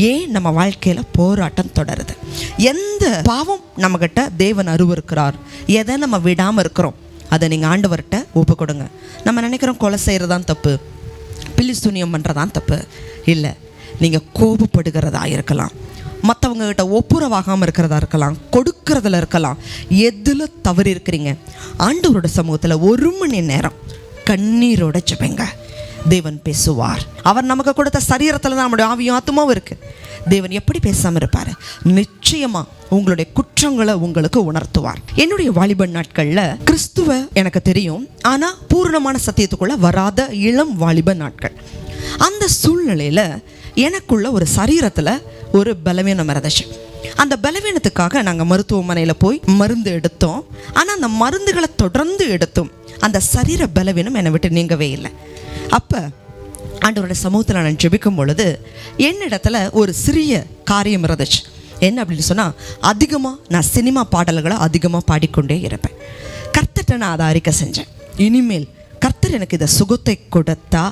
ஏன் நம்ம வாழ்க்கையில் போராட்டம் தொடருது? எந்த பாவம் நம்மகிட்ட தேவன் அருவருக்கிறார்? எதை நம்ம விடாமல் இருக்கிறோம்? அதை நீங்கள் ஆண்டவர்கிட்ட ஒப்பு கொடுங்க. நம்ம நினைக்கிறோம் கொலை செய்கிறதான் தப்பு, பிலிஸ்தூனியம் பண்ணுறதான் தப்பு. இல்லை, நீங்கள் கோபப்படுகிறதா இருக்கலாம், மற்றவங்ககிட்ட ஒப்புரவாகாமல் இருக்கிறதா இருக்கலாம், கொடுக்கறதுல இருக்கலாம். எதில் தவறி இருக்கிறீங்க? ஆண்டவரோட சமூகத்தில் 1 மணி நேரம் கண்ணீரோட ஜெபங்க. தேவன் பேசுவார். அவர் நமக்கு கொடுத்த சரீரத்தில் தான் நம்முடைய ஆவியும் ஆத்துமாவும் இருக்குது. தேவன் எப்படி பேசாமல் இருப்பார்? நிச்சயமா உங்களுடைய குற்றங்களை உங்களுக்கு உணர்த்துவார். என்னுடைய வாலிபன் நாட்களில் கிறிஸ்துவ எனக்கு தெரியும், ஆனால் பூர்ணமான சத்தியத்துக்குள்ள வராத இளம் வாலிப நாட்கள். அந்த சூழ்நிலையில் எனக்குள்ள ஒரு சரீரத்தில் ஒரு பலவீனம் இருந்துச்சு. அந்த பலவீனத்துக்காக நாங்கள் மருத்துவமனையில் போய் மருந்து எடுத்தோம். ஆனால் அந்த மருந்துகளை தொடர்ந்து எடுத்தோம், அந்த சரீர பலவீனம் என்னை விட்டு நீங்கவே இல்லை. அப்போ ஆண்டவரோட சமூகத்தில் நான் ஜெபிக்கும் பொழுது என்னிடத்துல ஒரு சிறிய காரியம் இருந்துச்சு. என்ன அப்படின்னு சொன்னால், அதிகமாக நான் சினிமா பாடல்களை அதிகமாக பாடிக்கொண்டே இருப்பேன். கர்த்தர்கிட்ட நான் அதை அறிக்கை செஞ்சேன். இனிமேல் கர்த்தர் எனக்கு இதை சுகத்தை கொடுத்தா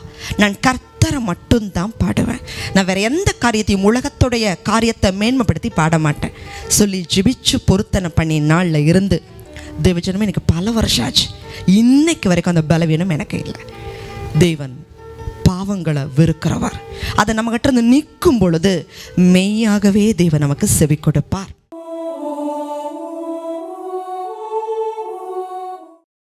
நான் கர்த்தரை மட்டும்தான் பாடுவேன். நான் வேறு எந்த காரியத்தையும், உலகத்துடைய காரியத்தை மேன்மைப்படுத்தி பாட மாட்டேன் சொல்லி ஜெபிச்சு பொருத்தனை பண்ணி நாளில் இருந்து தேவஜனமே எனக்கு பல வருஷம் ஆச்சு. இன்னைக்கு வரைக்கும் அந்த பலவீனம் எனக்கு இல்லை. தேவன் பாவங்களை வெறுக்கிறவர். அதை நம்மகிட்ட இருந்து நீக்கும் பொழுது மெய்யாகவே தேவன் நமக்கு செவி கொடுப்பார்.